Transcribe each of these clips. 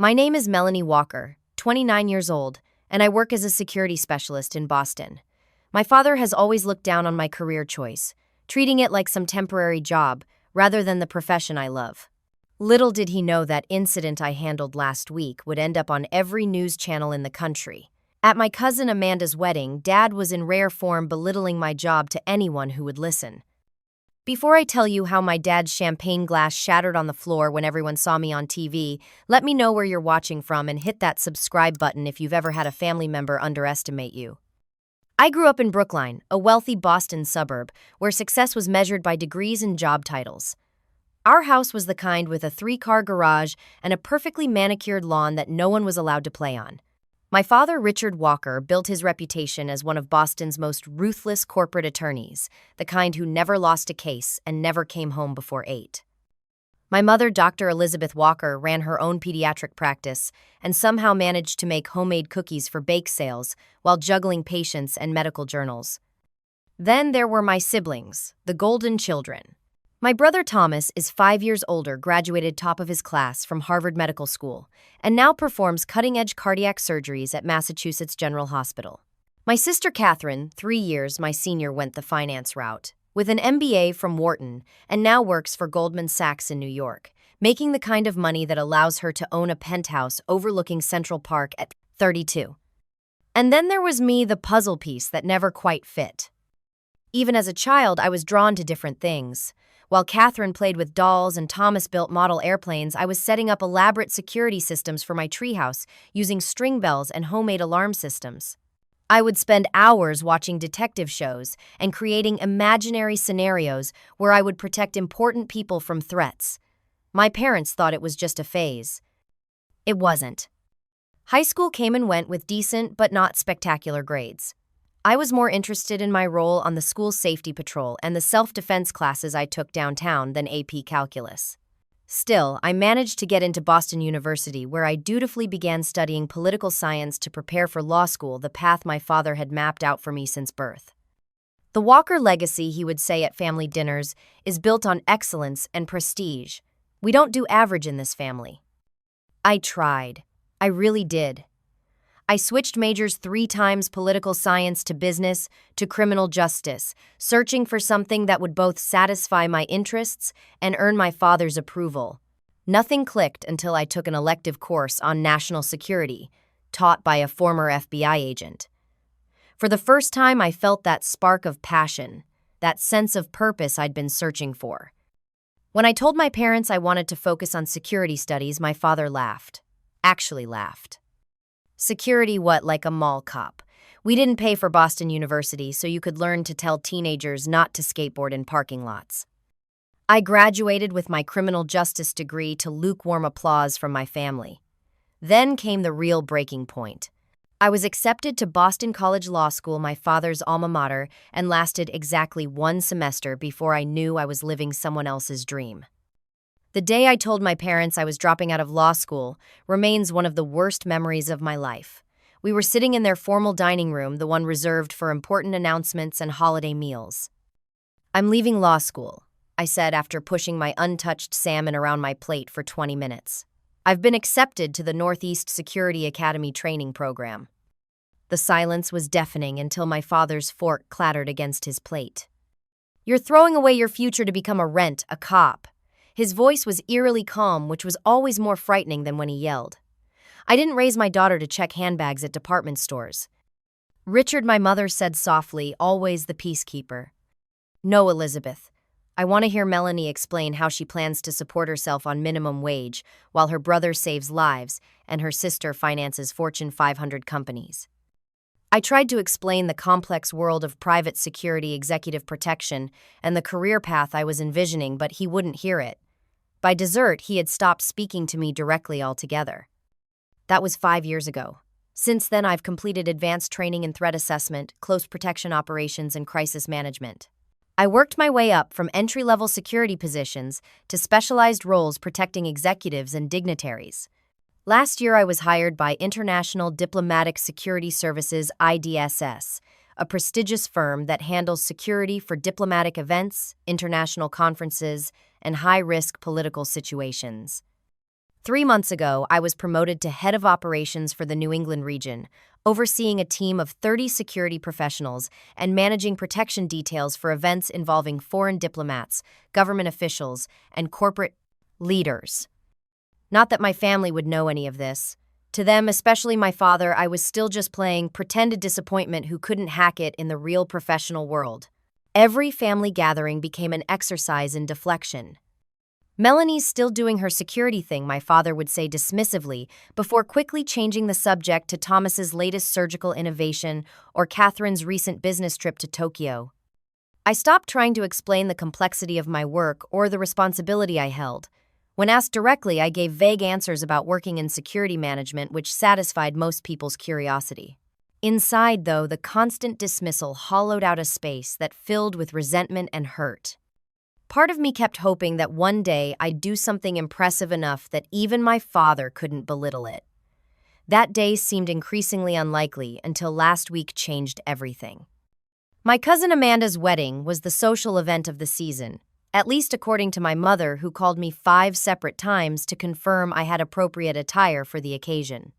My name is Melanie Walker, 29 years old, and I work as a security specialist in Boston. My father has always looked down on my career choice, treating it like some temporary job rather than the profession I love. Little did he know that incident I handled last week would end up on every news channel in the country. At my cousin Amanda's wedding, Dad was in rare form belittling my job to anyone who would listen. Before I tell you how my dad's champagne glass shattered on the floor when everyone saw me on TV, let me know where you're watching from and hit that subscribe button if you've ever had a family member underestimate you. I grew up in Brookline, a wealthy Boston suburb, where success was measured by degrees and job titles. Our house was the kind with a 3-car garage and a perfectly manicured lawn that no one was allowed to play on. My father, Richard Walker, built his reputation as one of Boston's most ruthless corporate attorneys, the kind who never lost a case and never came home before 8. My mother, Dr. Elizabeth Walker, ran her own pediatric practice and somehow managed to make homemade cookies for bake sales while juggling patients and medical journals. Then there were my siblings, the golden children. My brother Thomas is 5 years older, graduated top of his class from Harvard Medical School, and now performs cutting-edge cardiac surgeries at Massachusetts General Hospital. My sister Catherine, 3 years my senior, went the finance route, with an MBA from Wharton, and now works for Goldman Sachs in New York, making the kind of money that allows her to own a penthouse overlooking Central Park at 32. And then there was me, the puzzle piece that never quite fit. Even as a child, I was drawn to different things. While Catherine played with dolls and Thomas built model airplanes, I was setting up elaborate security systems for my treehouse using string bells and homemade alarm systems. I would spend hours watching detective shows and creating imaginary scenarios where I would protect important people from threats. My parents thought it was just a phase. It wasn't. High school came and went with decent but not spectacular grades. I was more interested in my role on the school safety patrol and the self-defense classes I took downtown than AP Calculus. Still, I managed to get into Boston University, where I dutifully began studying political science to prepare for law school, the path my father had mapped out for me since birth. The Walker legacy, he would say at family dinners, is built on excellence and prestige. We don't do average in this family. I tried. I really did. I switched majors 3 times: political science to business to criminal justice, searching for something that would both satisfy my interests and earn my father's approval. Nothing clicked until I took an elective course on national security, taught by a former FBI agent. For the first time, I felt that spark of passion, that sense of purpose I'd been searching for. When I told my parents I wanted to focus on security studies, my father laughed. Actually laughed. Security what, like a mall cop? We didn't pay for Boston University, so you could learn to tell teenagers not to skateboard in parking lots. I graduated with my criminal justice degree to lukewarm applause from my family. Then came the real breaking point. I was accepted to Boston College Law School, my father's alma mater, and lasted exactly 1 semester before I knew I was living someone else's dream. The day I told my parents I was dropping out of law school remains one of the worst memories of my life. We were sitting in their formal dining room, the one reserved for important announcements and holiday meals. "I'm leaving law school," I said after pushing my untouched salmon around my plate for 20 minutes. "I've been accepted to the Northeast Security Academy training program." The silence was deafening until my father's fork clattered against his plate. "You're throwing away your future to become a cop." His voice was eerily calm, which was always more frightening than when he yelled. "I didn't raise my daughter to check handbags at department stores." "Richard," my mother said softly, always the peacekeeper. "No, Elizabeth. I want to hear Melanie explain how she plans to support herself on minimum wage while her brother saves lives and her sister finances Fortune 500 companies." I tried to explain the complex world of private security, executive protection, and the career path I was envisioning, but he wouldn't hear it. By dessert, he had stopped speaking to me directly altogether. That was 5 years ago. Since then, I've completed advanced training in threat assessment, close protection operations, and crisis management. I worked my way up from entry-level security positions to specialized roles protecting executives and dignitaries. Last year, I was hired by International Diplomatic Security Services, IDSS, a prestigious firm that handles security for diplomatic events, international conferences, and high-risk political situations. 3 months ago, I was promoted to head of operations for the New England region, overseeing a team of 30 security professionals and managing protection details for events involving foreign diplomats, government officials, and corporate leaders. Not that my family would know any of this. To them, especially my father, I was still just playing pretended disappointment who couldn't hack it in the real professional world. Every family gathering became an exercise in deflection. "Melanie's still doing her security thing," my father would say dismissively, before quickly changing the subject to Thomas's latest surgical innovation or Catherine's recent business trip to Tokyo. I stopped trying to explain the complexity of my work or the responsibility I held. When asked directly, I gave vague answers about working in security management, which satisfied most people's curiosity. Inside, though, the constant dismissal hollowed out a space that filled with resentment and hurt. Part of me kept hoping that one day I'd do something impressive enough that even my father couldn't belittle it. That day seemed increasingly unlikely until last week changed everything. My cousin Amanda's wedding was the social event of the season, at least according to my mother, who called me 5 separate times to confirm I had appropriate attire for the occasion.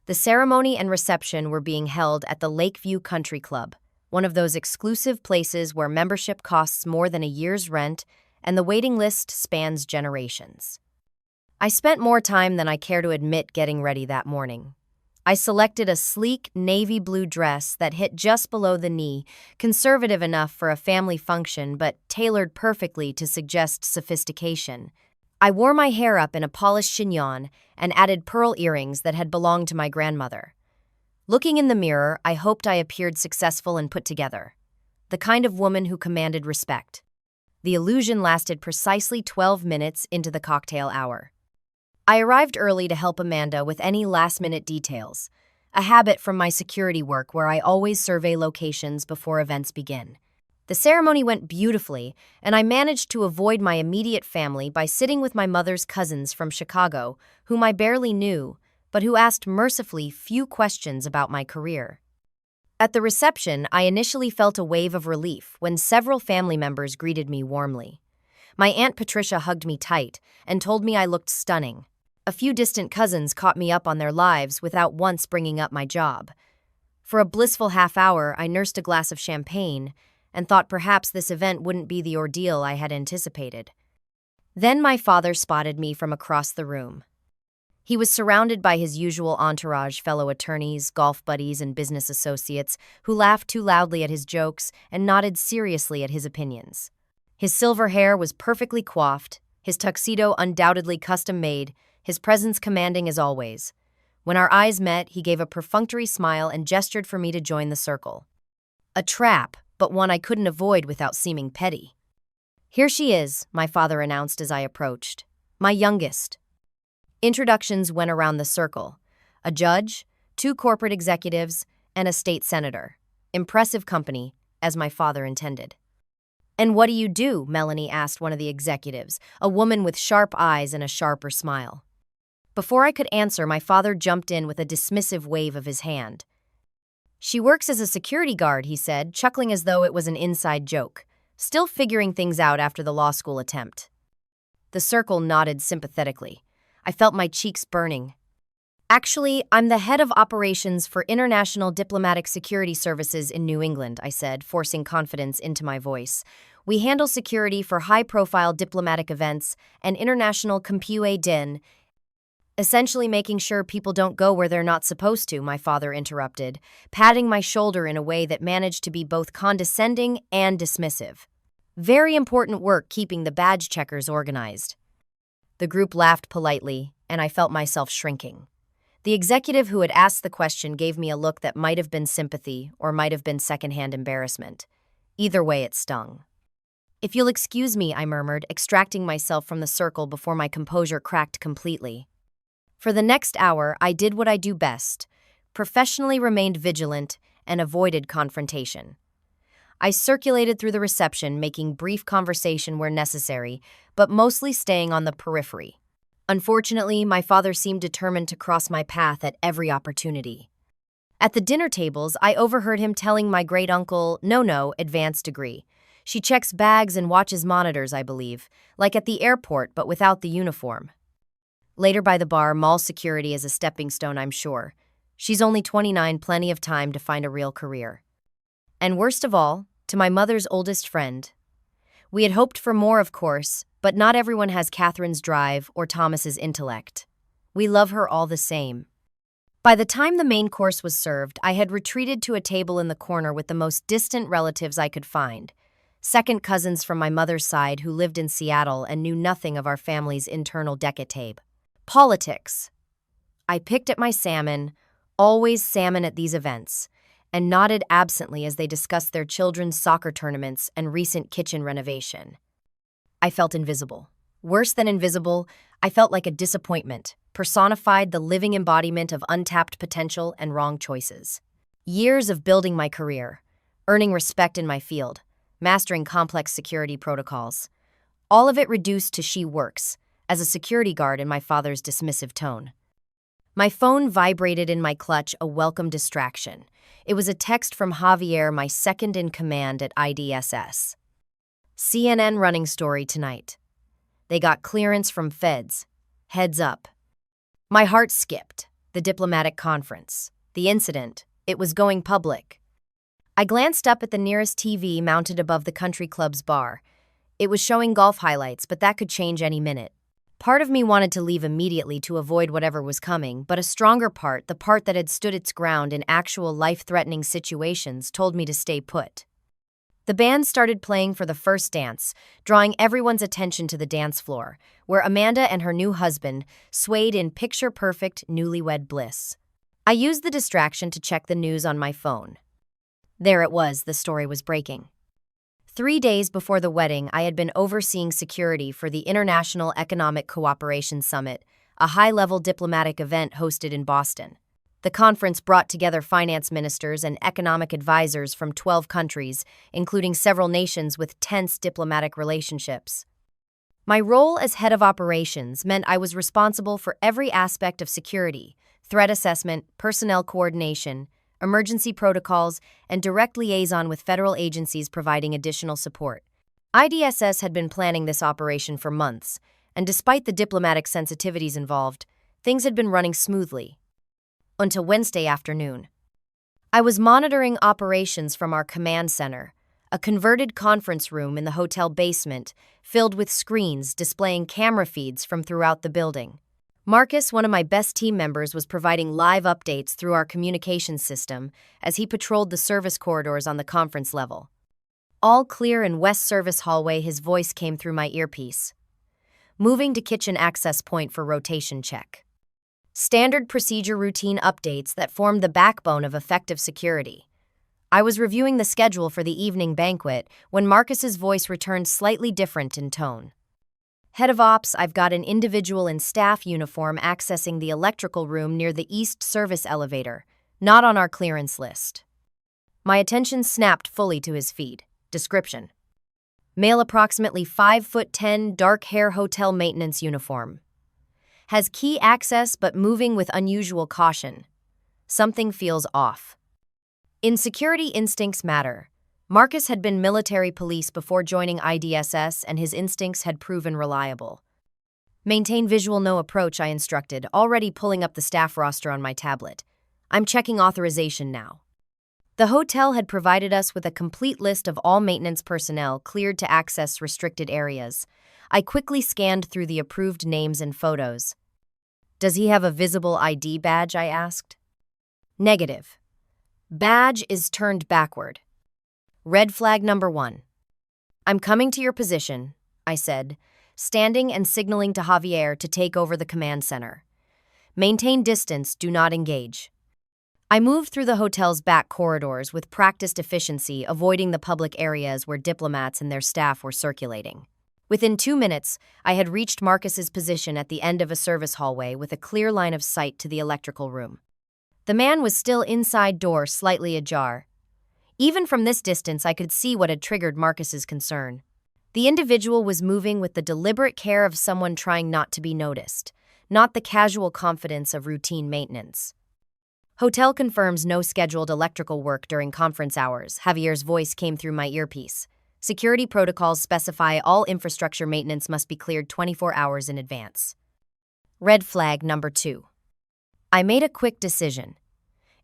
The ceremony and reception were being held at the Lakeview Country Club, one of those exclusive places where membership costs more than a year's rent and the waiting list spans generations. I spent more time than I care to admit getting ready that morning. I selected a sleek navy blue dress that hit just below the knee, conservative enough for a family function but tailored perfectly to suggest sophistication. I wore my hair up in a polished chignon and added pearl earrings that had belonged to my grandmother. Looking in the mirror, I hoped I appeared successful and put together, the kind of woman who commanded respect. The illusion lasted precisely 12 minutes into the cocktail hour. I arrived early to help Amanda with any last-minute details, a habit from my security work where I always survey locations before events begin. The ceremony went beautifully, and I managed to avoid my immediate family by sitting with my mother's cousins from Chicago, whom I barely knew, but who asked mercifully few questions about my career. At the reception, I initially felt a wave of relief when several family members greeted me warmly. My Aunt Patricia hugged me tight and told me I looked stunning. A few distant cousins caught me up on their lives without once bringing up my job. For a blissful half hour, I nursed a glass of champagne and thought perhaps this event wouldn't be the ordeal I had anticipated. Then my father spotted me from across the room. He was surrounded by his usual entourage, fellow attorneys, golf buddies, and business associates who laughed too loudly at his jokes and nodded seriously at his opinions. His silver hair was perfectly coiffed, his tuxedo undoubtedly custom-made, his presence commanding as always. When our eyes met, he gave a perfunctory smile and gestured for me to join the circle. A trap, but one I couldn't avoid without seeming petty. "Here she is," my father announced as I approached. "My youngest." Introductions went around the circle. A judge, 2 corporate executives, and a state senator. Impressive company, as my father intended. "And what do you do?" Melanie asked one of the executives, a woman with sharp eyes and a sharper smile. Before I could answer, my father jumped in with a dismissive wave of his hand. "She works as a security guard," he said, chuckling as though it was an inside joke, still figuring things out after the law school attempt. The circle nodded sympathetically. I felt my cheeks burning. "Actually, I'm the head of operations for International Diplomatic Security Services in New England," I said, forcing confidence into my voice. "We handle security for high-profile diplomatic events and international computer din, essentially making sure people don't go where they're not supposed to," my father interrupted, patting my shoulder in a way that managed to be both condescending and dismissive. "Very important work keeping the badge checkers organized." The group laughed politely, and I felt myself shrinking. The executive who had asked the question gave me a look that might have been sympathy or might have been secondhand embarrassment. Either way, it stung. "If you'll excuse me," I murmured, extracting myself from the circle before my composure cracked completely. For the next hour, I did what I do best, professionally remained vigilant, and avoided confrontation. I circulated through the reception, making brief conversation where necessary, but mostly staying on the periphery. Unfortunately, my father seemed determined to cross my path at every opportunity. At the dinner tables, I overheard him telling my great-uncle, "No, advanced degree. She checks bags and watches monitors, I believe, like at the airport but without the uniform." Later by the bar, mall security is a stepping stone, I'm sure. She's only 29, plenty of time to find a real career. And worst of all, to my mother's oldest friend. We had hoped for more, of course, but not everyone has Catherine's drive or Thomas's intellect. We love her all the same. By the time the main course was served, I had retreated to a table in the corner with the most distant relatives I could find. Second cousins from my mother's side who lived in Seattle and knew nothing of our family's internal decatabe. Politics. I picked at my salmon, always salmon at these events, and nodded absently as they discussed their children's soccer tournaments and recent kitchen renovation. I felt invisible. Worse than invisible, I felt like a disappointment, personified the living embodiment of untapped potential and wrong choices. Years of building my career, earning respect in my field, mastering complex security protocols. All of it reduced to she works, as a security guard in my father's dismissive tone. My phone vibrated in my clutch, a welcome distraction. It was a text from Javier, my second-in-command at IDSS. CNN running story tonight. They got clearance from feds. Heads up. My heart skipped. The diplomatic conference. The incident. It was going public. I glanced up at the nearest TV mounted above the country club's bar. It was showing golf highlights, but that could change any minute. Part of me wanted to leave immediately to avoid whatever was coming, but a stronger part, the part that had stood its ground in actual life-threatening situations, told me to stay put. The band started playing for the first dance, drawing everyone's attention to the dance floor, where Amanda and her new husband swayed in picture-perfect newlywed bliss. I used the distraction to check the news on my phone. There it was, the story was breaking. 3 days before the wedding, I had been overseeing security for the International Economic Cooperation Summit, a high-level diplomatic event hosted in Boston. The conference brought together finance ministers and economic advisors from 12 countries, including several nations with tense diplomatic relationships. My role as head of operations meant I was responsible for every aspect of security: threat assessment, personnel coordination, emergency protocols, and direct liaison with federal agencies providing additional support. IDSS had been planning this operation for months, and despite the diplomatic sensitivities involved, things had been running smoothly. Until Wednesday afternoon. I was monitoring operations from our command center, a converted conference room in the hotel basement filled with screens displaying camera feeds from throughout the building. Marcus, one of my best team members, was providing live updates through our communications system as he patrolled the service corridors on the conference level. All clear in West Service hallway, his voice came through my earpiece. Moving to kitchen access point for rotation check. Standard procedure routine updates that formed the backbone of effective security. I was reviewing the schedule for the evening banquet when Marcus's voice returned slightly different in tone. Head of Ops, I've got an individual in staff uniform accessing the electrical room near the East Service elevator, not on our clearance list. My attention snapped fully to his feed. Description: male, approximately 5'10", dark hair, hotel maintenance uniform. Has key access but moving with unusual caution. Something feels off. In security, instincts matter. Marcus had been military police before joining IDSS, and his instincts had proven reliable. Maintain visual no approach, I instructed, already pulling up the staff roster on my tablet. I'm checking authorization now. The hotel had provided us with a complete list of all maintenance personnel cleared to access restricted areas. I quickly scanned through the approved names and photos. Does he have a visible ID badge? I asked. Negative. Badge is turned backward. Red flag number 1. I'm coming to your position, I said, standing and signaling to Javier to take over the command center. Maintain distance, do not engage. I moved through the hotel's back corridors with practiced efficiency, avoiding the public areas where diplomats and their staff were circulating. Within 2 minutes, I had reached Marcus's position at the end of a service hallway with a clear line of sight to the electrical room. The man was still inside, door slightly ajar. Even from this distance, I could see what had triggered Marcus's concern. The individual was moving with the deliberate care of someone trying not to be noticed, not the casual confidence of routine maintenance. Hotel confirms no scheduled electrical work during conference hours, Javier's voice came through my earpiece. Security protocols specify all infrastructure maintenance must be cleared 24 hours in advance. Red flag number 2. I made a quick decision.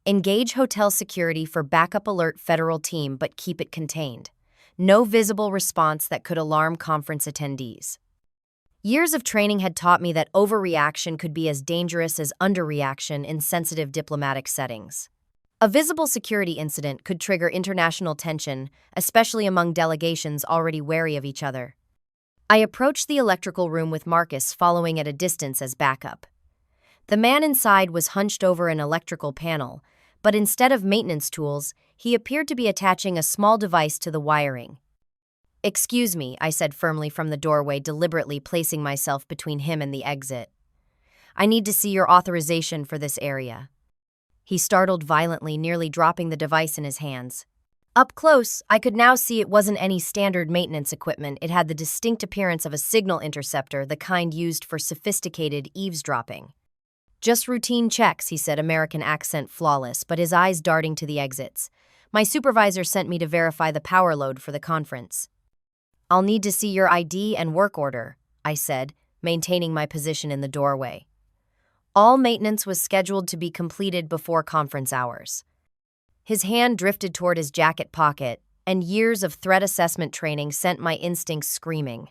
Engage hotel security for backup alert federal team but keep it contained. No visible response that could alarm conference attendees. Years of training had taught me that overreaction could be as dangerous as underreaction in sensitive diplomatic settings. A visible security incident could trigger international tension, especially among delegations already wary of each other. I approached the electrical room with Marcus following at a distance as backup. The man inside was hunched over an electrical panel, but instead of maintenance tools, he appeared to be attaching a small device to the wiring. "Excuse me," I said firmly from the doorway, deliberately placing myself between him and the exit. "I need to see your authorization for this area." He startled violently, nearly dropping the device in his hands. Up close, I could now see it wasn't any standard maintenance equipment. It had the distinct appearance of a signal interceptor, the kind used for sophisticated eavesdropping. "Just routine checks," he said, American accent flawless, but his eyes darting to the exits. "My supervisor sent me to verify the power load for the conference." "I'll need to see your ID and work order," I said, maintaining my position in the doorway. All maintenance was scheduled to be completed before conference hours. His hand drifted toward his jacket pocket, and years of threat assessment training sent my instincts screaming.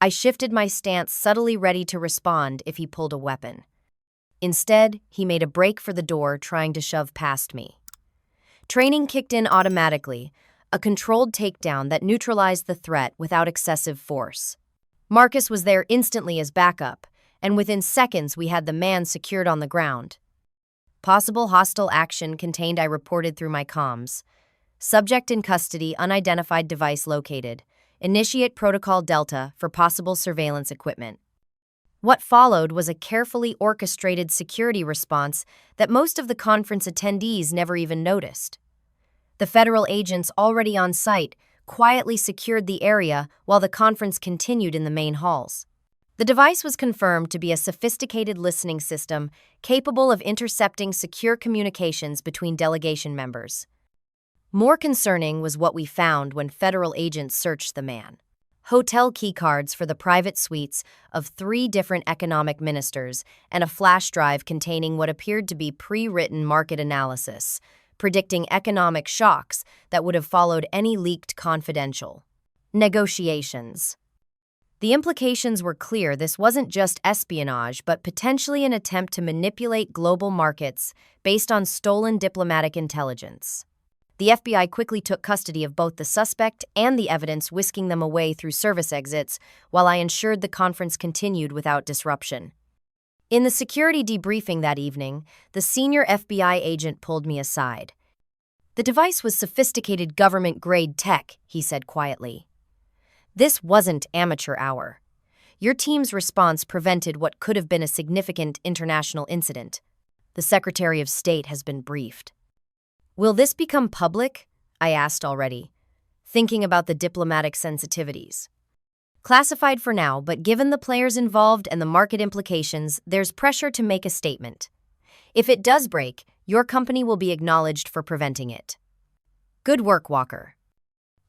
I shifted my stance, subtly ready to respond if he pulled a weapon. Instead, he made a break for the door, trying to shove past me. Training kicked in automatically, a controlled takedown that neutralized the threat without excessive force. Marcus was there instantly as backup, and within seconds we had the man secured on the ground. Possible hostile action contained, I reported through my comms. Subject in custody, unidentified device located. Initiate Protocol Delta for possible surveillance equipment. What followed was a carefully orchestrated security response that most of the conference attendees never even noticed. The federal agents already on site quietly secured the area while the conference continued in the main halls. The device was confirmed to be a sophisticated listening system capable of intercepting secure communications between delegation members. More concerning was what we found when federal agents searched the man. Hotel keycards for the private suites of 3 different economic ministers and a flash drive containing what appeared to be pre-written market analysis, predicting economic shocks that would have followed any leaked confidential negotiations. The implications were clear. This wasn't just espionage, but potentially an attempt to manipulate global markets based on stolen diplomatic intelligence. The FBI quickly took custody of both the suspect and the evidence, whisking them away through service exits, while I ensured the conference continued without disruption. In the security debriefing that evening, the senior FBI agent pulled me aside. "The device was sophisticated government-grade tech," he said quietly. "This wasn't amateur hour. Your team's response prevented what could have been a significant international incident. The Secretary of State has been briefed." "Will this become public?" I asked already, thinking about the diplomatic sensitivities. "Classified for now, but given the players involved and the market implications, there's pressure to make a statement. If it does break, your company will be acknowledged for preventing it." "Good work, Walker."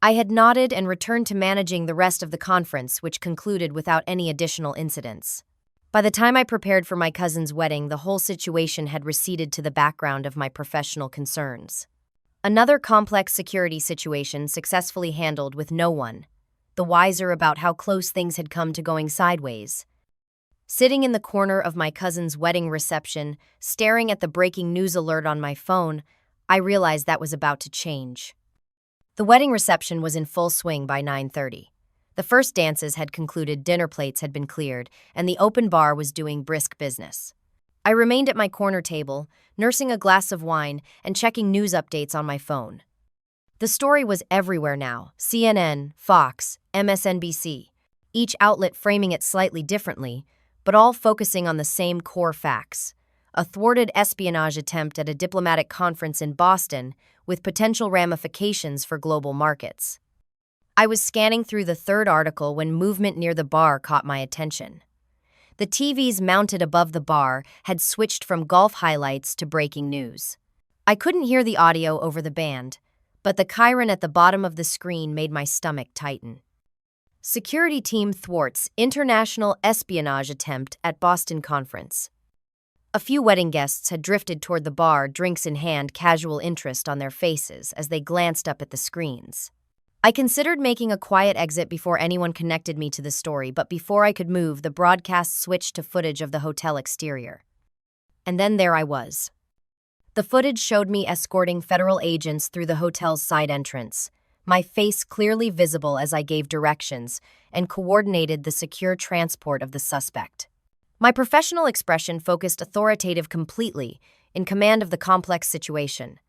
I had nodded and returned to managing the rest of the conference, which concluded without any additional incidents. By the time I prepared for my cousin's wedding, the whole situation had receded to the background of my professional concerns. Another complex security situation successfully handled with no one the wiser about how close things had come to going sideways. Sitting in the corner of my cousin's wedding reception, staring at the breaking news alert on my phone, I realized that was about to change. The wedding reception was in full swing by 9:30. The first dances had concluded, dinner plates had been cleared, and the open bar was doing brisk business. I remained at my corner table, nursing a glass of wine and checking news updates on my phone. The story was everywhere now: CNN, Fox, MSNBC, each outlet framing it slightly differently, but all focusing on the same core facts: a thwarted espionage attempt at a diplomatic conference in Boston with potential ramifications for global markets. I was scanning through the third article when movement near the bar caught my attention. The TVs mounted above the bar had switched from golf highlights to breaking news. I couldn't hear the audio over the band, but the chyron at the bottom of the screen made my stomach tighten. Security team thwarts international espionage attempt at Boston conference. A few wedding guests had drifted toward the bar, drinks in hand, casual interest on their faces as they glanced up at the screens. I considered making a quiet exit before anyone connected me to the story, but before I could move, the broadcast switched to footage of the hotel exterior. And then there I was. The footage showed me escorting federal agents through the hotel's side entrance, my face clearly visible as I gave directions and coordinated the secure transport of the suspect. My professional expression focused authoritative completely, in command of the complex situation.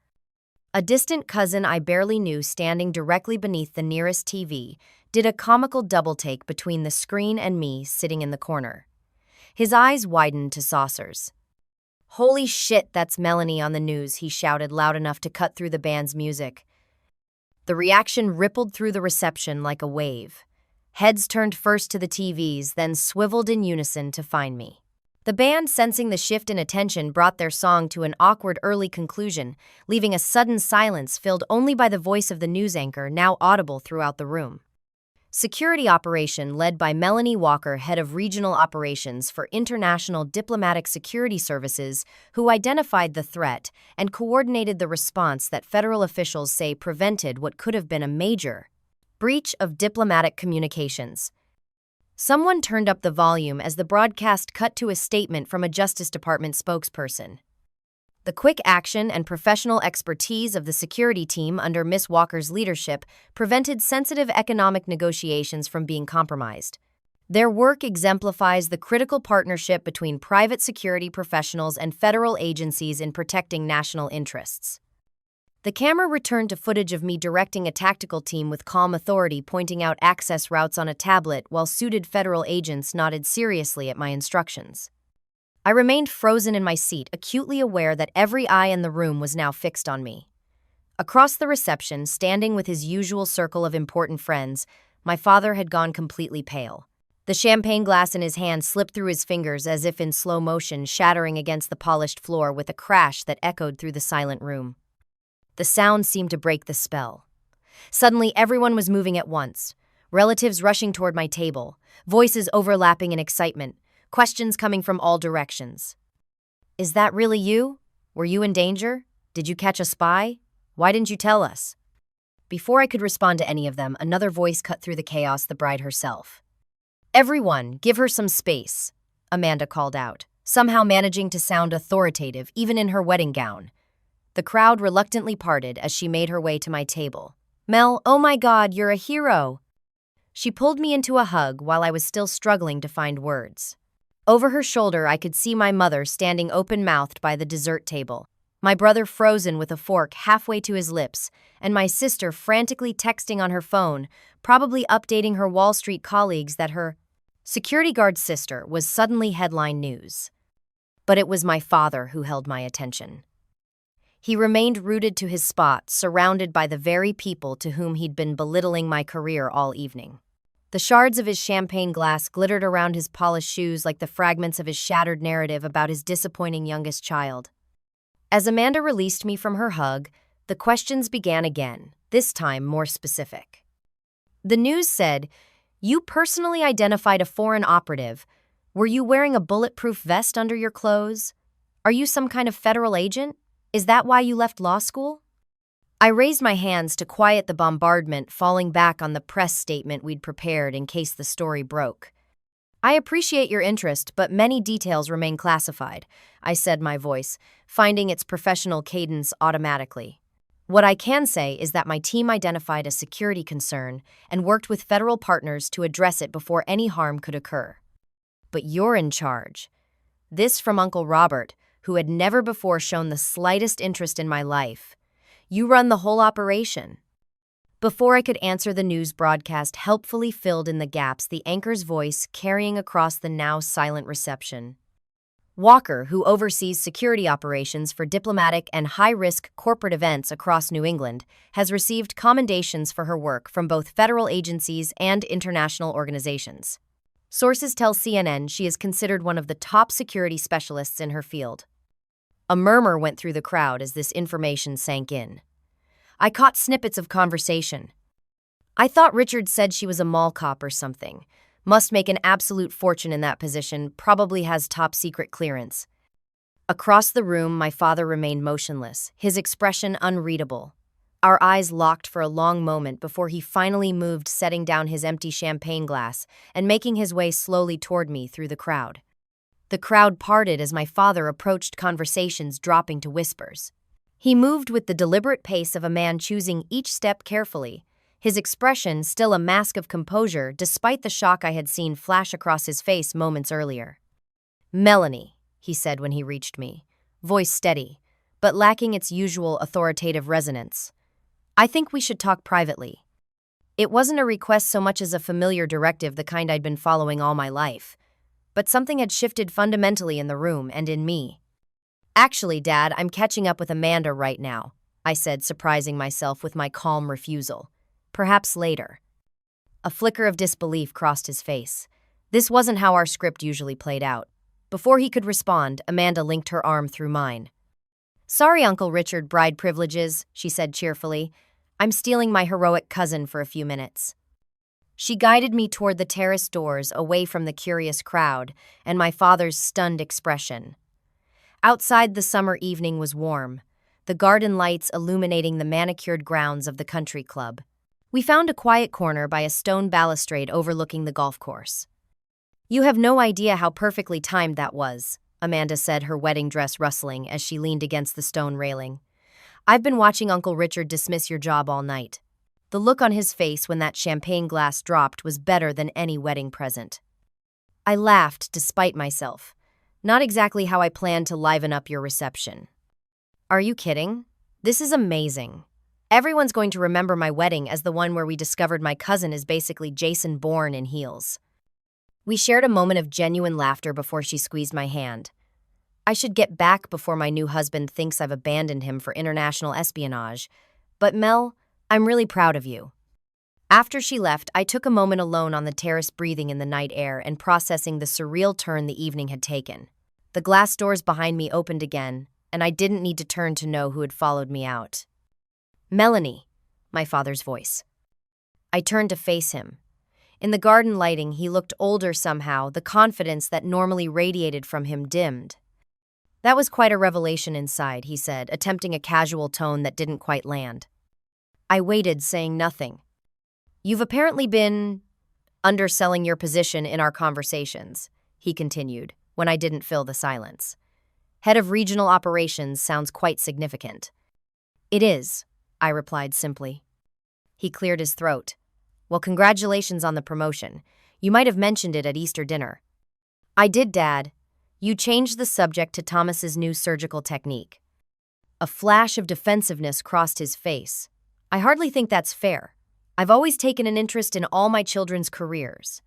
A distant cousin I barely knew standing directly beneath the nearest TV did a comical double-take between the screen and me sitting in the corner. His eyes widened to saucers. "Holy shit, that's Melanie on the news," he shouted loud enough to cut through the band's music. The reaction rippled through the reception like a wave. Heads turned first to the TVs, then swiveled in unison to find me. The band, sensing the shift in attention, brought their song to an awkward early conclusion, leaving a sudden silence filled only by the voice of the news anchor, now audible throughout the room. Security operation led by Melanie Walker, head of regional operations for International Diplomatic Security Services, who identified the threat and coordinated the response that federal officials say prevented what could have been a major breach of diplomatic communications. Someone turned up the volume as the broadcast cut to a statement from a Justice Department spokesperson. The quick action and professional expertise of the security team under Miss Walker's leadership prevented sensitive economic negotiations from being compromised. Their work exemplifies the critical partnership between private security professionals and federal agencies in protecting national interests. The camera returned to footage of me directing a tactical team with calm authority, pointing out access routes on a tablet while suited federal agents nodded seriously at my instructions. I remained frozen in my seat, acutely aware that every eye in the room was now fixed on me. Across the reception, standing with his usual circle of important friends, my father had gone completely pale. The champagne glass in his hand slipped through his fingers as if in slow motion, shattering against the polished floor with a crash that echoed through the silent room. The sound seemed to break the spell. Suddenly, everyone was moving at once, relatives rushing toward my table, voices overlapping in excitement, questions coming from all directions. "Is that really you? Were you in danger? Did you catch a spy? Why didn't you tell us?" Before I could respond to any of them, another voice cut through the chaos, the bride herself. "Everyone, give her some space," Amanda called out, somehow managing to sound authoritative even in her wedding gown. The crowd reluctantly parted as she made her way to my table. "Mel, oh my God, you're a hero." She pulled me into a hug while I was still struggling to find words. Over her shoulder, I could see my mother standing open-mouthed by the dessert table, my brother frozen with a fork halfway to his lips, and my sister frantically texting on her phone, probably updating her Wall Street colleagues that her security guard's sister was suddenly headline news. But it was my father who held my attention. He remained rooted to his spot, surrounded by the very people to whom he'd been belittling my career all evening. The shards of his champagne glass glittered around his polished shoes like the fragments of his shattered narrative about his disappointing youngest child. As Amanda released me from her hug, the questions began again, this time more specific. The news said, "You personally identified a foreign operative. Were you wearing a bulletproof vest under your clothes? Are you some kind of federal agent? Is that why you left law school?" I raised my hands to quiet the bombardment, falling back on the press statement we'd prepared in case the story broke. "I appreciate your interest, but many details remain classified," I said, my voice finding its professional cadence automatically. "What I can say is that my team identified a security concern and worked with federal partners to address it before any harm could occur. But you're in charge." This from Uncle Robert, who had never before shown the slightest interest in my life. "You run the whole operation." Before I could answer, the news broadcast helpfully filled in the gaps, the anchor's voice carrying across the now silent reception. "Walker, who oversees security operations for diplomatic and high-risk corporate events across New England, has received commendations for her work from both federal agencies and international organizations. Sources tell CNN she is considered one of the top security specialists in her field." A murmur went through the crowd as this information sank in. I caught snippets of conversation. I thought Richard said she was a mall cop or something. Must make an absolute fortune in that position, probably has top secret clearance. Across the room, my father remained motionless, his expression unreadable. Our eyes locked for a long moment before he finally moved, setting down his empty champagne glass and making his way slowly toward me through the crowd. The crowd parted as my father approached, conversations dropping to whispers. He moved with the deliberate pace of a man choosing each step carefully, his expression still a mask of composure despite the shock I had seen flash across his face moments earlier. "Melanie," he said when he reached me, voice steady, but lacking its usual authoritative resonance. "I think we should talk privately." It wasn't a request so much as a familiar directive, the kind I'd been following all my life. But something had shifted fundamentally in the room and in me. "Actually, Dad, I'm catching up with Amanda right now," I said, surprising myself with my calm refusal. "Perhaps later." A flicker of disbelief crossed his face. This wasn't how our script usually played out. Before he could respond, Amanda linked her arm through mine. "Sorry, Uncle Richard, bride privileges," she said cheerfully. "I'm stealing my heroic cousin for a few minutes." She guided me toward the terrace doors, away from the curious crowd and my father's stunned expression. Outside, the summer evening was warm, the garden lights illuminating the manicured grounds of the country club. We found a quiet corner by a stone balustrade overlooking the golf course. "You have no idea how perfectly timed that was," Amanda said, her wedding dress rustling as she leaned against the stone railing. "I've been watching Uncle Richard dismiss your job all night." The look on his face when that champagne glass dropped was better than any wedding present. I laughed despite myself. "Not exactly how I planned to liven up your reception." "Are you kidding? This is amazing. Everyone's going to remember my wedding as the one where we discovered my cousin is basically Jason Bourne in heels." We shared a moment of genuine laughter before she squeezed my hand. I should get back before my new husband thinks I've abandoned him for international espionage. But Mel, I'm really proud of you. After she left, I took a moment alone on the terrace, breathing in the night air and processing the surreal turn the evening had taken. The glass doors behind me opened again, and I didn't need to turn to know who had followed me out. "Melanie," my father's voice. I turned to face him. In the garden lighting, he looked older somehow, the confidence that normally radiated from him dimmed. "That was quite a revelation inside," he said, attempting a casual tone that didn't quite land. I waited, saying nothing. "You've apparently been underselling your position in our conversations," he continued, when I didn't fill the silence. "Head of regional operations sounds quite significant." "It is," I replied simply. He cleared his throat. "Well, congratulations on the promotion. You might have mentioned it at Easter dinner." "I did, Dad. You changed the subject to Thomas's new surgical technique." A flash of defensiveness crossed his face. "I hardly think that's fair. I've always taken an interest in all my children's careers."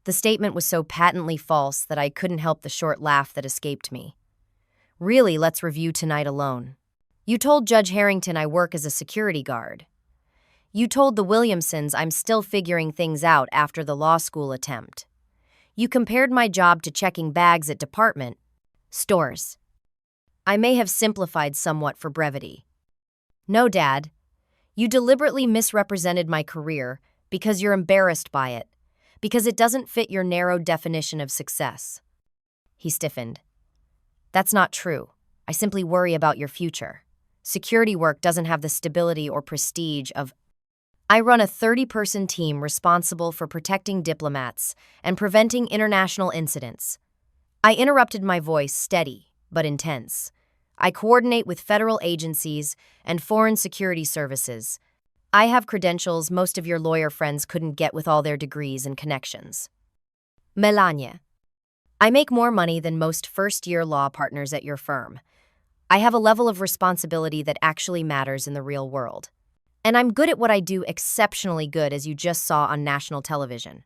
The statement was so patently false that I couldn't help the short laugh that escaped me. "Really, let's review tonight alone. You told Judge Harrington I work as a security guard. You told the Williamsons I'm still figuring things out after the law school attempt. You compared my job to checking bags at department stores. I may have simplified somewhat for brevity. No, Dad. You deliberately misrepresented my career because you're embarrassed by it, because it doesn't fit your narrow definition of success." He stiffened. "That's not true. I simply worry about your future. Security work doesn't have the stability or prestige of... I run a 30-person team responsible for protecting diplomats and preventing international incidents." I interrupted, my voice steady but intense. "I coordinate with federal agencies and foreign security services. I have credentials most of your lawyer friends couldn't get with all their degrees and connections." "Melanie, I make more money than most first-year law partners at your firm. I have a level of responsibility that actually matters in the real world. And I'm good at what I do, exceptionally good, as you just saw on national television."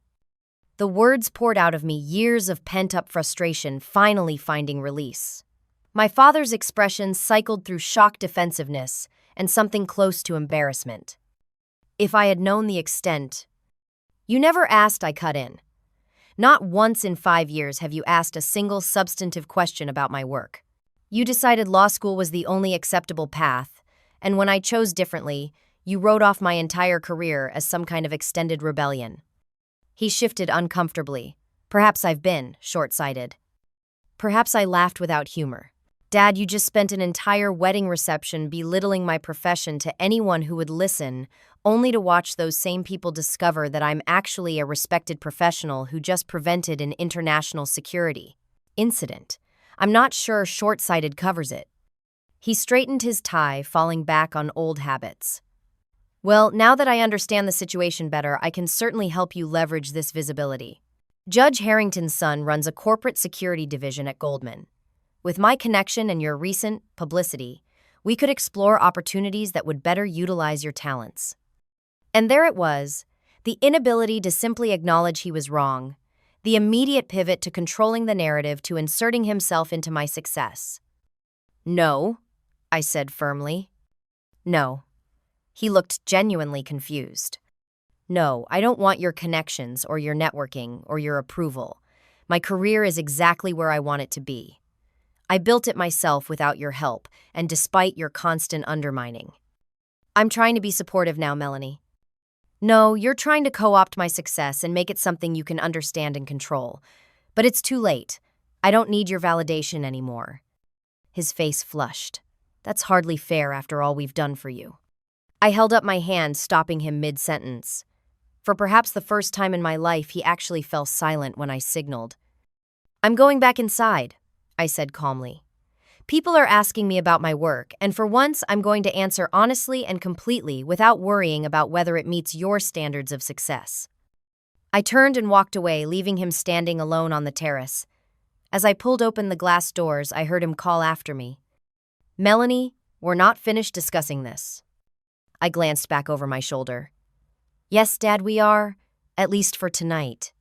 The words poured out of me, years of pent-up frustration finally finding release. My father's expression cycled through shocked defensiveness and something close to embarrassment. If I had known the extent... "You never asked," I cut in. "Not once in 5 years have you asked a single substantive question about my work. You decided law school was the only acceptable path, and when I chose differently, You wrote off my entire career as some kind of extended rebellion. He shifted uncomfortably. Perhaps I've been short-sighted. Perhaps I laughed without humor. Dad, you just spent an entire wedding reception belittling my profession to anyone who would listen, only to watch those same people discover that I'm actually a respected professional who just prevented an international security incident. I'm not sure short-sighted covers it. He straightened his tie, falling back on old habits. Well, now that I understand the situation better, I can certainly help you leverage this visibility. Judge Harrington's son runs a corporate security division at Goldman. With my connection and your recent publicity, we could explore opportunities that would better utilize your talents. And there it was, the inability to simply acknowledge he was wrong, the immediate pivot to controlling the narrative to inserting himself into my success. No, I said firmly. No. He looked genuinely confused. No, I don't want your connections or your networking or your approval. My career is exactly where I want it to be. I built it myself without your help, and despite your constant undermining. I'm trying to be supportive now, Melanie. No, you're trying to co-opt my success and make it something you can understand and control. But it's too late. I don't need your validation anymore. His face flushed. That's hardly fair after all we've done for you. I held up my hand, stopping him mid-sentence. For perhaps the first time in my life, he actually fell silent when I signaled. I'm going back inside, I said calmly. People are asking me about my work, and for once I'm going to answer honestly and completely without worrying about whether it meets your standards of success. I turned and walked away, leaving him standing alone on the terrace. As I pulled open the glass doors, I heard him call after me. Melanie, we're not finished discussing this. I glanced back over my shoulder. Yes, Dad, we are, at least for tonight.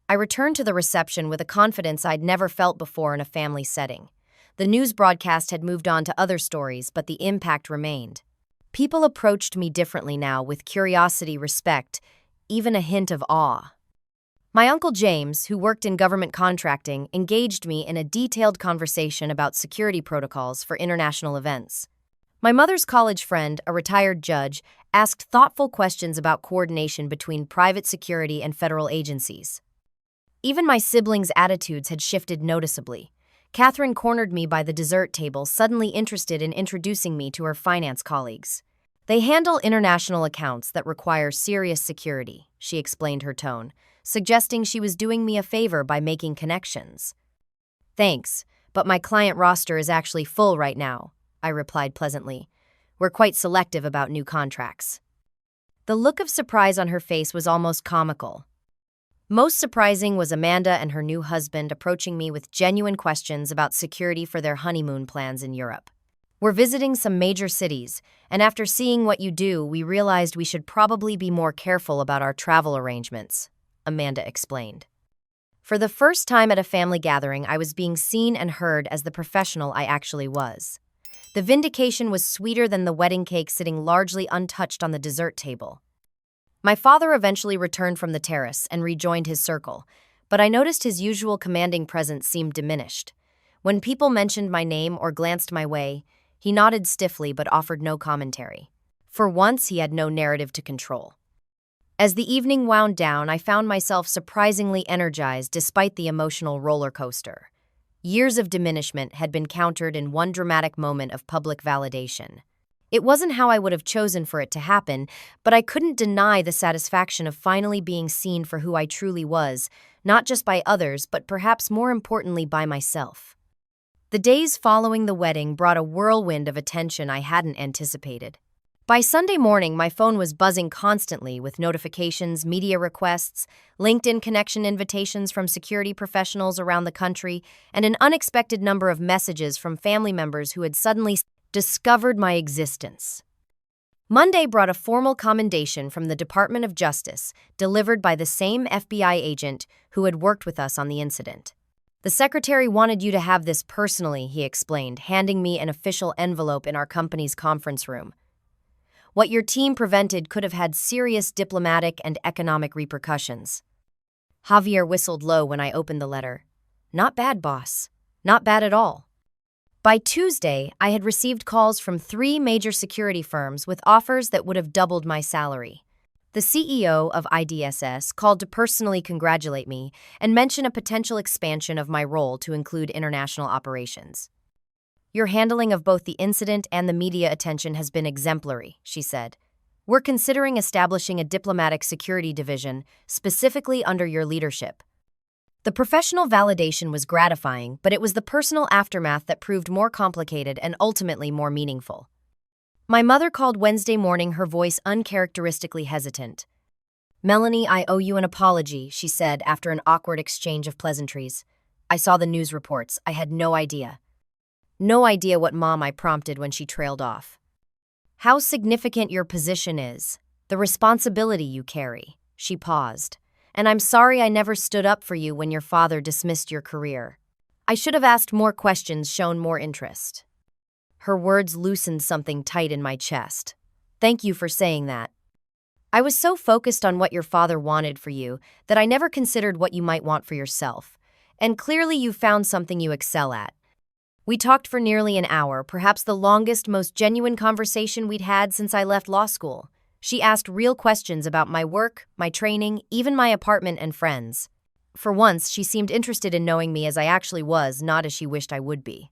I returned to the reception with a confidence I'd never felt before in a family setting. The news broadcast had moved on to other stories, but the impact remained. People approached me differently now, with curiosity, respect, even a hint of awe. My Uncle James, who worked in government contracting, engaged me in a detailed conversation about security protocols for international events. My mother's college friend, a retired judge, asked thoughtful questions about coordination between private security and federal agencies. Even my siblings' attitudes had shifted noticeably. Catherine cornered me by the dessert table, suddenly interested in introducing me to her finance colleagues. They handle international accounts that require serious security, she explained her tone, suggesting she was doing me a favor by making connections. Thanks, but my client roster is actually full right now, I replied pleasantly. We're quite selective about new contracts. The look of surprise on her face was almost comical. Most surprising was Amanda and her new husband approaching me with genuine questions about security for their honeymoon plans in Europe. We're visiting some major cities, and after seeing what you do, we realized we should probably be more careful about our travel arrangements, Amanda explained. For the first time at a family gathering, I was being seen and heard as the professional I actually was. The vindication was sweeter than the wedding cake sitting largely untouched on the dessert table. My father eventually returned from the terrace and rejoined his circle, but I noticed his usual commanding presence seemed diminished. When people mentioned my name or glanced my way, he nodded stiffly but offered no commentary. For once, he had no narrative to control. As the evening wound down, I found myself surprisingly energized despite the emotional roller coaster. Years of diminishment had been countered in one dramatic moment of public validation. It wasn't how I would have chosen for it to happen, but I couldn't deny the satisfaction of finally being seen for who I truly was, not just by others, but perhaps more importantly by myself. The days following the wedding brought a whirlwind of attention I hadn't anticipated. By Sunday morning, my phone was buzzing constantly with notifications, media requests, LinkedIn connection invitations from security professionals around the country, and an unexpected number of messages from family members who had suddenly discovered my existence. Monday brought a formal commendation from the Department of Justice, delivered by the same FBI agent who had worked with us on the incident. The secretary wanted you to have this personally, he explained, handing me an official envelope in our company's conference room. What your team prevented could have had serious diplomatic and economic repercussions. Javier whistled low when I opened the letter. Not bad, boss. Not bad at all. By Tuesday, I had received calls from 3 major security firms with offers that would have doubled my salary. The CEO of IDSS called to personally congratulate me and mention a potential expansion of my role to include international operations. Your handling of both the incident and the media attention has been exemplary, she said. We're considering establishing a diplomatic security division specifically under your leadership. The professional validation was gratifying, but it was the personal aftermath that proved more complicated and ultimately more meaningful. My mother called Wednesday morning, her voice uncharacteristically hesitant. "Melanie, I owe you an apology," she said after an awkward exchange of pleasantries. "I saw the news reports. I had no idea." "No idea what, Mom?" I prompted when she trailed off. "How significant your position is, the responsibility you carry." She paused. "And I'm sorry I never stood up for you when your father dismissed your career. I should have asked more questions, shown more interest." Her words loosened something tight in my chest. "Thank you for saying that. I was so focused on what your father wanted for you that I never considered what you might want for yourself. And clearly you found something you excel at." We talked for nearly an hour, perhaps the longest, most genuine conversation we'd had since I left law school. She asked real questions about my work, my training, even my apartment and friends. For once, she seemed interested in knowing me as I actually was, not as she wished I would be.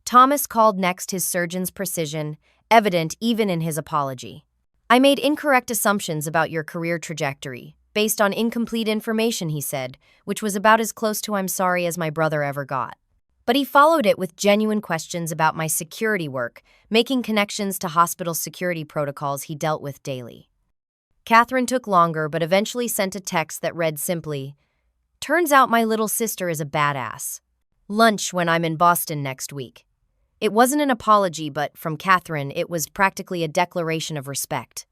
Thomas called next, his surgeon's precision, evident even in his apology. "I made incorrect assumptions about your career trajectory, based on incomplete information," he said, which was about as close to "I'm sorry" as my brother ever got. But he followed it with genuine questions about my security work, making connections to hospital security protocols he dealt with daily. Catherine took longer, but eventually sent a text that read simply, "Turns out my little sister is a badass. Lunch when I'm in Boston next week." It wasn't an apology, but from Catherine, it was practically a declaration of respect.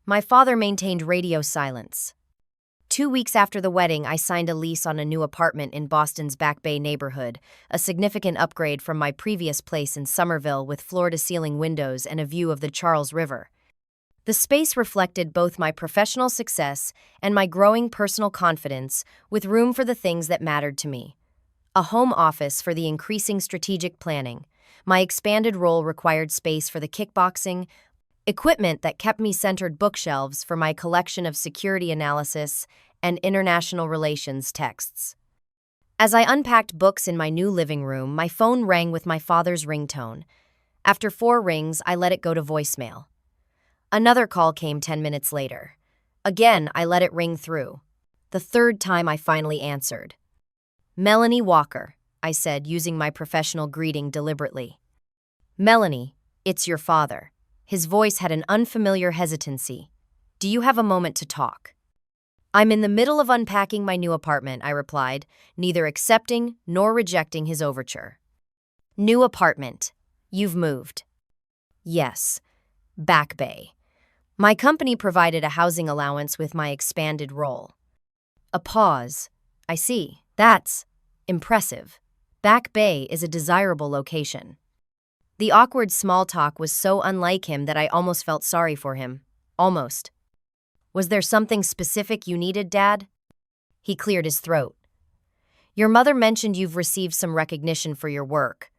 My father maintained radio silence. 2 weeks after the wedding, I signed a lease on a new apartment in Boston's Back Bay neighborhood, a significant upgrade from my previous place in Somerville with floor-to-ceiling windows and a view of the Charles River. The space reflected both my professional success and my growing personal confidence, with room for the things that mattered to me. A home office for the increasing strategic planning. My expanded role required space for the kickboxing, equipment that kept me centered, bookshelves for my collection of security analysis and international relations texts. As I unpacked books in my new living room, my phone rang with my father's ringtone. After 4 rings, I let it go to voicemail. Another call came 10 minutes later. Again, I let it ring through. The 3rd time, I finally answered. "Melanie Walker," I said, using my professional greeting deliberately. "Melanie, it's your father." His voice had an unfamiliar hesitancy. "Do you have a moment to talk?" "I'm in the middle of unpacking my new apartment," I replied, neither accepting nor rejecting his overture. "New apartment. You've moved." "Yes. Back Bay. My company provided a housing allowance with my expanded role." A pause. "I see. That's impressive. Back Bay is a desirable location." The awkward small talk was so unlike him that I almost felt sorry for him. Almost. "Was there something specific you needed, Dad?" He cleared his throat. "Your mother mentioned you've received some recognition for your work.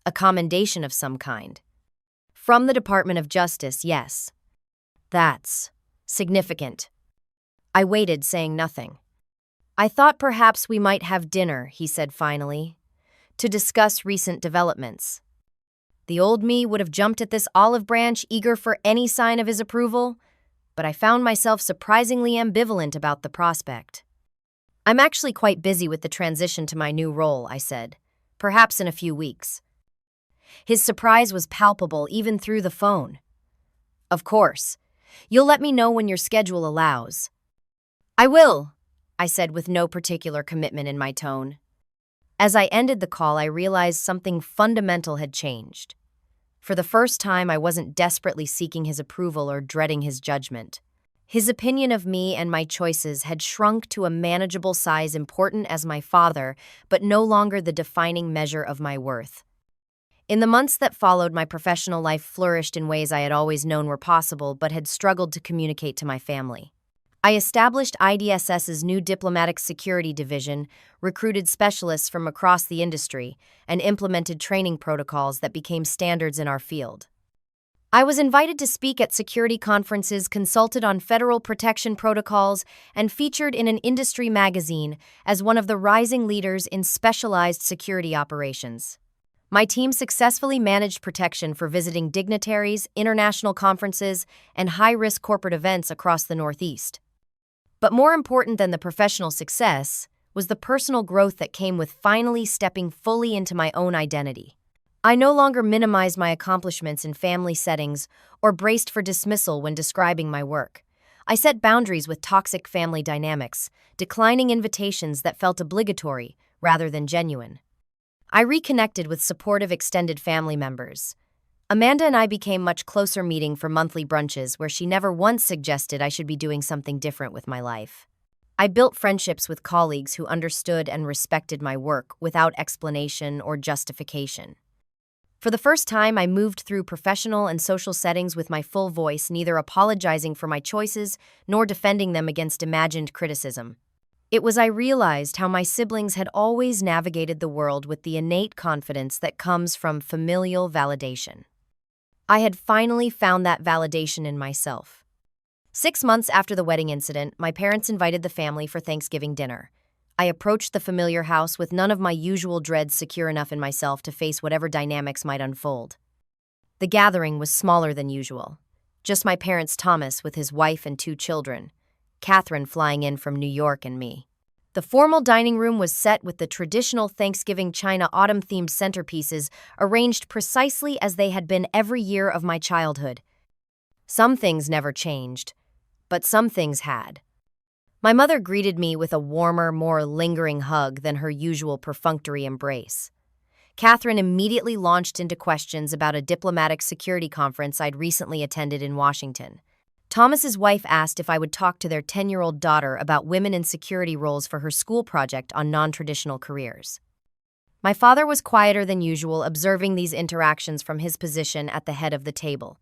A commendation of some kind." "From the Department of Justice, yes." "That's significant." I waited, saying nothing. "I thought perhaps we might have dinner," he said finally, "to discuss recent developments." The old me would have jumped at this olive branch, eager for any sign of his approval, but I found myself surprisingly ambivalent about the prospect. "I'm actually quite busy with the transition to my new role," I said. "Perhaps in a few weeks." His surprise was palpable even through the phone. "Of course. You'll let me know when your schedule allows." "I will," I said with no particular commitment in my tone. As I ended the call, I realized something fundamental had changed. For the first time, I wasn't desperately seeking his approval or dreading his judgment. His opinion of me and my choices had shrunk to a manageable size, important as my father, but no longer the defining measure of my worth. In the months that followed, my professional life flourished in ways I had always known were possible but had struggled to communicate to my family. I established IDSS's new diplomatic security division, recruited specialists from across the industry, and implemented training protocols that became standards in our field. I was invited to speak at security conferences, consulted on federal protection protocols, and featured in an industry magazine as one of the rising leaders in specialized security operations. My team successfully managed protection for visiting dignitaries, international conferences, and high-risk corporate events across the Northeast. But more important than the professional success was the personal growth that came with finally stepping fully into my own identity. I no longer minimized my accomplishments in family settings or braced for dismissal when describing my work. I set boundaries with toxic family dynamics, declining invitations that felt obligatory rather than genuine. I reconnected with supportive extended family members. Amanda and I became much closer, meeting for monthly brunches where she never once suggested I should be doing something different with my life. I built friendships with colleagues who understood and respected my work without explanation or justification. For the first time, I moved through professional and social settings with my full voice, neither apologizing for my choices nor defending them against imagined criticism. It was I realized how my siblings had always navigated the world with the innate confidence that comes from familial validation. I had finally found that validation in myself. 6 months after the wedding incident, my parents invited the family for Thanksgiving dinner. I approached the familiar house with none of my usual dreads secure enough in myself to face whatever dynamics might unfold. The gathering was smaller than usual. Just my parents, Thomas with his wife and 2 children, Catherine flying in from New York, and me. The formal dining room was set with the traditional Thanksgiving china autumn-themed centerpieces arranged precisely as they had been every year of my childhood. Some things never changed, but some things had. My mother greeted me with a warmer, more lingering hug than her usual perfunctory embrace. Catherine immediately launched into questions about a diplomatic security conference I'd recently attended in Washington. Thomas's wife asked if I would talk to their 10-year-old daughter about women in security roles for her school project on non-traditional careers. My father was quieter than usual, observing these interactions from his position at the head of the table.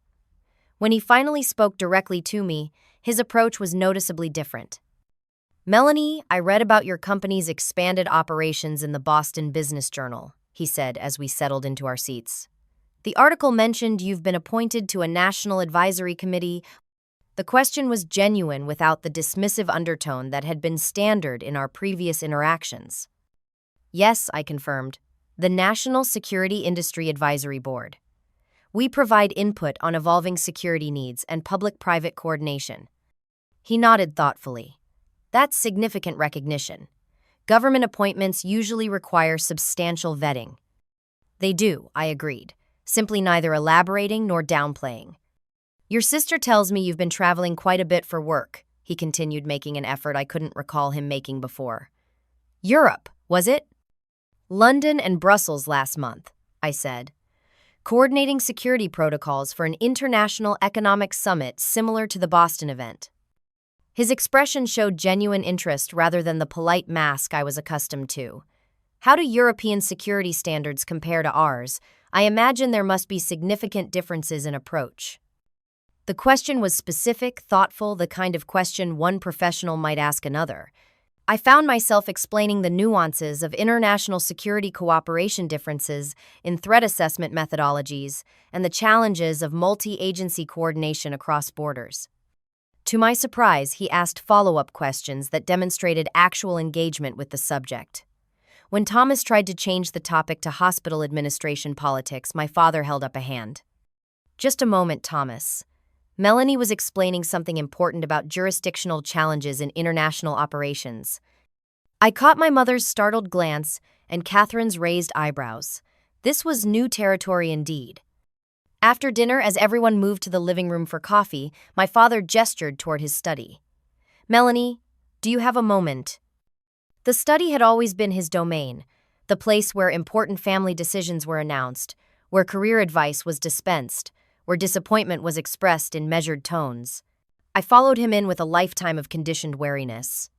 When he finally spoke directly to me, his approach was noticeably different. "Melanie, I read about your company's expanded operations in the Boston Business Journal," he said as we settled into our seats. "The article mentioned you've been appointed to a national advisory committee." The question was genuine without the dismissive undertone that had been standard in our previous interactions. "Yes," I confirmed, "the National Security Industry Advisory Board. We provide input on evolving security needs and public-private coordination." He nodded thoughtfully. "That's significant recognition. Government appointments usually require substantial vetting." "They do," I agreed, simply neither elaborating nor downplaying. "Your sister tells me you've been traveling quite a bit for work," he continued, making an effort I couldn't recall him making before. "Europe, was it?" "London and Brussels last month," I said, "coordinating security protocols for an international economic summit similar to the Boston event." His expression showed genuine interest rather than the polite mask I was accustomed to. "How do European security standards compare to ours? I imagine there must be significant differences in approach." The question was specific, thoughtful, the kind of question one professional might ask another. I found myself explaining the nuances of international security cooperation differences in threat assessment methodologies and the challenges of multi-agency coordination across borders. To my surprise, he asked follow-up questions that demonstrated actual engagement with the subject. When Thomas tried to change the topic to hospital administration politics, my father held up a hand. "Just a moment, Thomas. Melanie was explaining something important about jurisdictional challenges in international operations." I caught my mother's startled glance and Catherine's raised eyebrows. This was new territory indeed. After dinner, as everyone moved to the living room for coffee, my father gestured toward his study. "Melanie, do you have a moment?" The study had always been his domain, the place where important family decisions were announced, where career advice was dispensed, where disappointment was expressed in measured tones. I followed him in with a lifetime of conditioned wariness.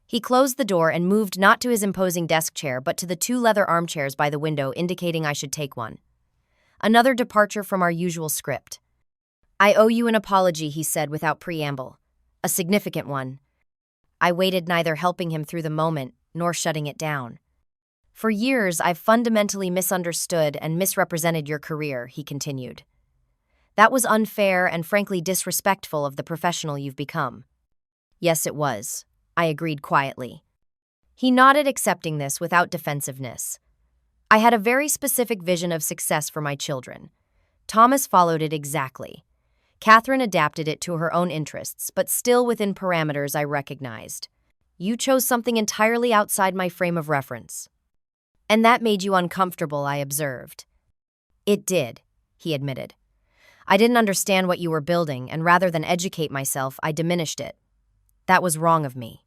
He closed the door and moved not to his imposing desk chair but to the 2 leather armchairs by the window, indicating I should take one. Another departure from our usual script. "I owe you an apology," he said without preamble. A significant one. I waited, neither helping him through the moment nor shutting it down. For years, I've fundamentally misunderstood and misrepresented your career, he continued. That was unfair and frankly disrespectful of the professional you've become. Yes, it was, I agreed quietly. He nodded, accepting this without defensiveness. I had a very specific vision of success for my children. Thomas followed it exactly. Catherine adapted it to her own interests, but still within parameters I recognized. You chose something entirely outside my frame of reference. And that made you uncomfortable, I observed. It did, he admitted. I didn't understand what you were building, and rather than educate myself, I diminished it. That was wrong of me.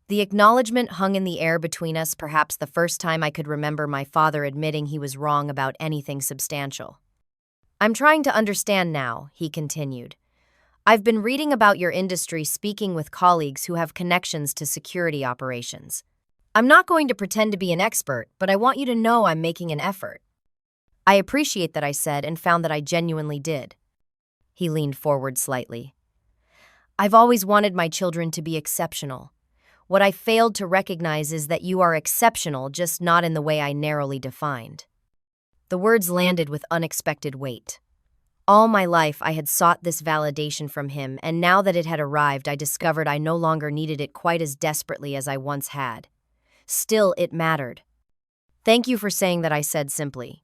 The acknowledgement hung in the air between us, perhaps the first time I could remember my father admitting he was wrong about anything substantial. I'm trying to understand now, he continued. I've been reading about your industry, speaking with colleagues who have connections to security operations. I'm not going to pretend to be an expert, but I want you to know I'm making an effort. I appreciate that, I said, and found that I genuinely did. He leaned forward slightly. I've always wanted my children to be exceptional. What I failed to recognize is that you are exceptional, just not in the way I narrowly defined. The words landed with unexpected weight. All my life I had sought this validation from him, and now that it had arrived, I discovered I no longer needed it quite as desperately as I once had. Still, it mattered. Thank you for saying that, I said simply.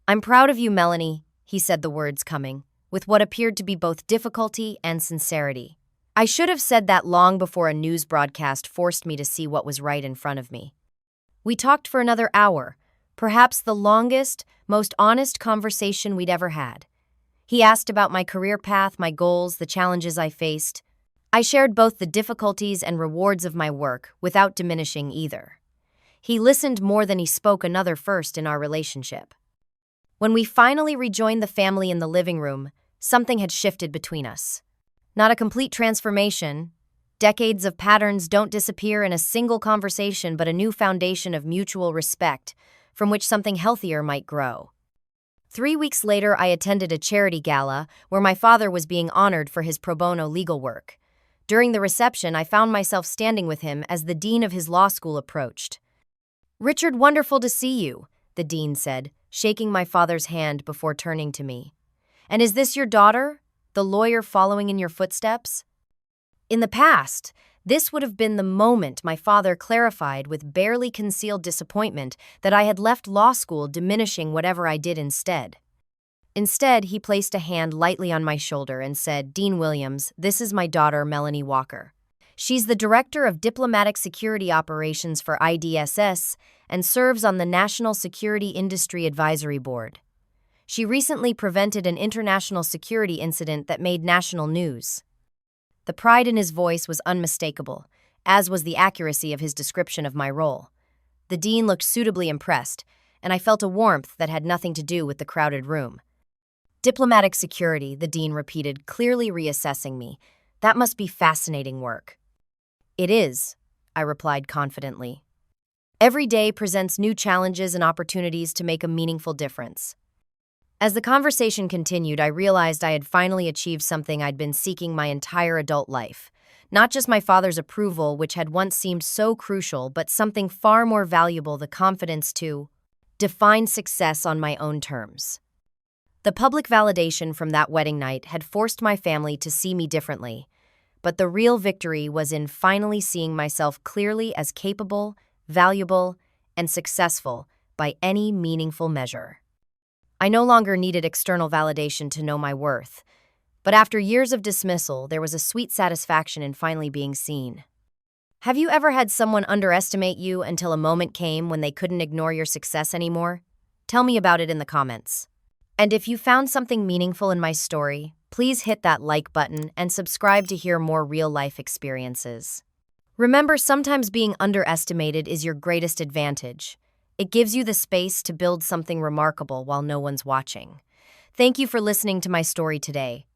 I'm proud of you, Melanie, he said, the words coming, with what appeared to be both difficulty and sincerity. I should have said that long before a news broadcast forced me to see what was right in front of me. We talked for another hour, perhaps the longest, most honest conversation we'd ever had. He asked about my career path, my goals, the challenges I faced. I shared both the difficulties and rewards of my work without diminishing either. He listened more than he spoke, another first in our relationship. When we finally rejoined the family in the living room, something had shifted between us. Not a complete transformation. Decades of patterns don't disappear in a single conversation, but a new foundation of mutual respect from which something healthier might grow. 3 weeks later, I attended a charity gala where my father was being honored for his pro bono legal work. During the reception, I found myself standing with him as the dean of his law school approached. Richard, wonderful to see you, the dean said, shaking my father's hand before turning to me. And is this your daughter, the lawyer following in your footsteps? In the past, this would have been the moment my father clarified with barely concealed disappointment that I had left law school, diminishing whatever I did instead. Instead, he placed a hand lightly on my shoulder and said, Dean Williams, this is my daughter, Melanie Walker. She's the Director of Diplomatic Security Operations for IDSS and serves on the National Security Industry Advisory Board. She recently prevented an international security incident that made national news. The pride in his voice was unmistakable, as was the accuracy of his description of my role. The dean looked suitably impressed, and I felt a warmth that had nothing to do with the crowded room. Diplomatic security, the dean repeated, clearly reassessing me. That must be fascinating work. It is, I replied confidently. Every day presents new challenges and opportunities to make a meaningful difference. As the conversation continued, I realized I had finally achieved something I'd been seeking my entire adult life. Not just my father's approval, which had once seemed so crucial, but something far more valuable, the confidence to define success on my own terms. The public validation from that wedding night had forced my family to see me differently, but the real victory was in finally seeing myself clearly as capable, valuable, and successful by any meaningful measure. I no longer needed external validation to know my worth, but after years of dismissal, there was a sweet satisfaction in finally being seen. Have you ever had someone underestimate you until a moment came when they couldn't ignore your success anymore? Tell me about it in the comments. And if you found something meaningful in my story, please hit that like button and subscribe to hear more real-life experiences. Remember, sometimes being underestimated is your greatest advantage. It gives you the space to build something remarkable while no one's watching. Thank you for listening to my story today.